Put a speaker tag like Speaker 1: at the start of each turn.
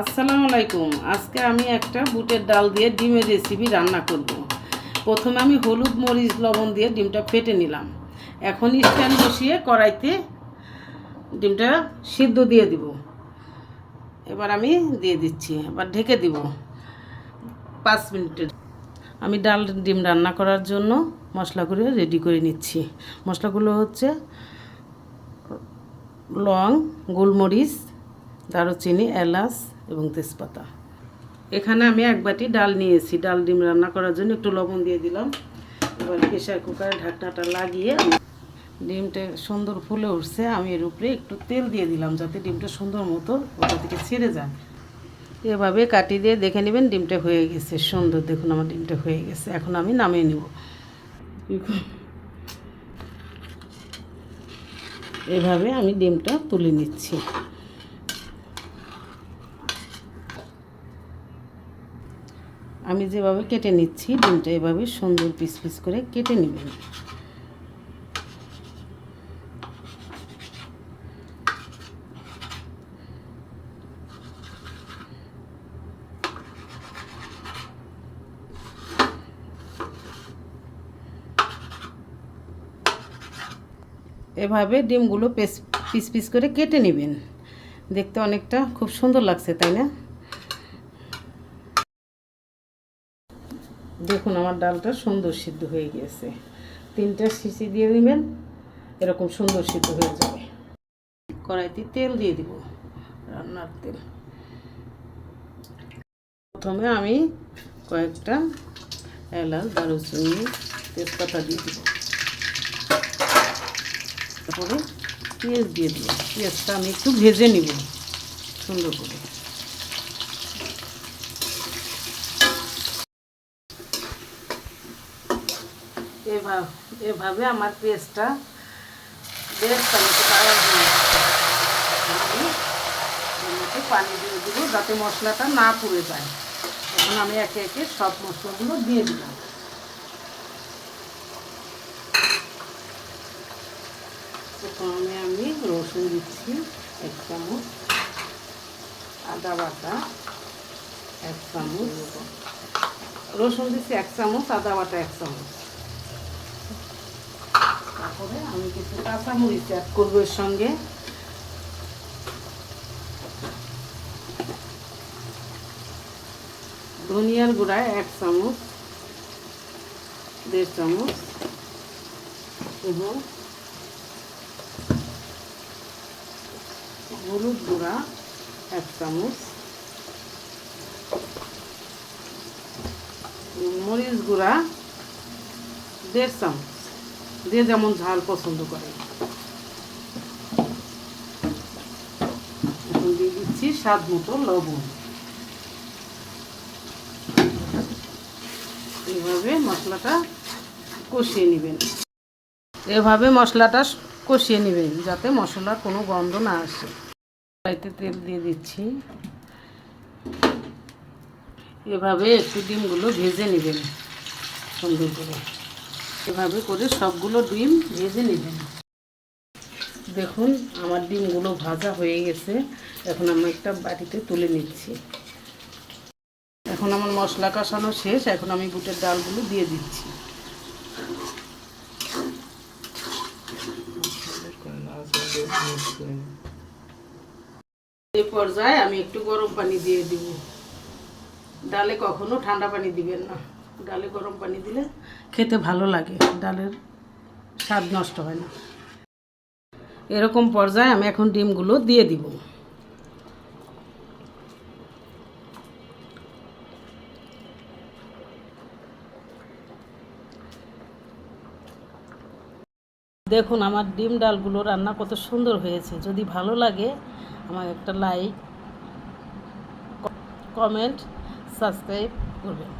Speaker 1: আসসালামু আলাইকুম। আজকে আমি একটা বুটের ডাল দিয়ে ডিমের রেসিপি রান্না করব। প্রথমে আমি হলুদ মরিচ লবণ দিয়ে ডিমটা ফেটে নিলাম। এখন স্ট্যান্ড বসিয়ে কড়াইতে ডিমটা সিদ্ধ দিয়ে দিব। এবার আমি দিয়ে দিচ্ছি, এবার ঢেকে দিব 5 মিনিটের। আমি ডাল ডিম রান্না করার জন্য মশলাগুলো রেডি করে নিচ্ছি। মশলাগুলো হচ্ছে লং, গোলমরিচ, দারুচিনি, এলাচ এবং তেজপাতা। এখানে আমি 1 বাটি ডাল নিয়েছি। ডাল ডিম রান্না করার জন্য একটু লবণ দিয়ে দিলাম। এবার প্রেসার কুকারে ঢাকনাটা লাগিয়ে ডিমটা সুন্দর ফুলে উঠছে, আমি এর উপরে একটু তেল দিয়ে দিলাম যাতে ডিমটা সুন্দর মতো ওটা থেকে ছেড়ে যায়। এভাবে কাটি দিয়ে দেখে নেবেন ডিমটা হয়ে গেছে সুন্দর। দেখুন আমার ডিমটা হয়ে গেছে। এখন আমি নামিয়ে নেব। এভাবে আমি ডিমটা তুলে নিচ্ছি। আমি যেভাবে কেটে নিচ্ছি ডিমটা এভাবে সুন্দর পিস পিস করে কেটে নেবেন। এভাবে ডিমগুলো পিস পিস করে কেটে নেবেন। দেখতে অনেকটা খুব সুন্দর লাগছে, তাই না? দেখুন আমার ডালটা সুন্দর সিদ্ধ হয়ে গিয়েছে। 3টা সিটি দিয়ে নেবেন, এরকম সুন্দর সিদ্ধ হয়ে যাবে। কড়াইতে তেল দিয়ে দিব, রান্নার তেল। প্রথমে আমি কয়েকটা এলাচ, দারুচিনি, তেজপাতা দিয়ে দিব। তারপরে পেঁয়াজ দিয়ে দিব। পেঁয়াজটা আমি একটু ভেজে নিব সুন্দর করে। এভাবে আমার পেঁয়াজটা বেশ পানি দিয়ে দিব যাতে মশলাটা না পুড়ে যায়। এখন আমি একে একে সব মশলাগুলো দিয়ে দিলাম। প্রথমে আমি রসুন দিচ্ছি 1 চামচ, আদা বাটা 1 চামচ, রসুন দিচ্ছি 1 চামচ, আদা বাটা 1 চামচ। তারপরে আমি কিছু কাঁচামরিচ অ্যাড করবো এর সঙ্গে। ধনিয়ার গুঁড়া 1 চামচ, 1.5 চামচ এবং হলুদ গুঁড়া 1 চামচ, মরিচ গুঁড়া 1.5 চামচ, যে যেমন ঝাল পছন্দ করে। এখন দিয়ে দিচ্ছি স্বাদ মতো লবণ। এভাবে মশলাটা কষিয়ে নেবেন। এভাবে মশলাটা কষিয়ে নেবেন যাতে মশলার কোনো গন্ধ না আসে। কড়াইতে তেল দিয়ে দিচ্ছি। এভাবে একটু ডিমগুলো ভেজে নেবেন সুন্দর করে। এভাবে করে সবগুলো ডিম ভেজে নেবেন। দেখুন আমার ডিমগুলো ভাজা হয়ে গেছে। এখন আমি একটা বাটিতে তুলে নিচ্ছি। এখন আমার মশলা কষানো শেষ। এখন আমি বুটের ডালগুলো দিয়ে দিচ্ছি। এই পর্যায়ে আমি একটু গরম পানি দিয়ে দিব। ডালে কখনো ঠান্ডা পানি দিবেন না। ডালে গরম পানি দিলে খেতে ভালো লাগে, ডালের স্বাদ নষ্ট হয় না। এরকম পর্যায়ে আমি এখন ডিমগুলো দিয়ে দিব। দেখুন আমার ডিম ডালগুলো রান্না কত সুন্দর হয়েছে। যদি ভালো লাগে আমার একটা লাইক, কমেন্ট, সাবস্ক্রাইব করবেন।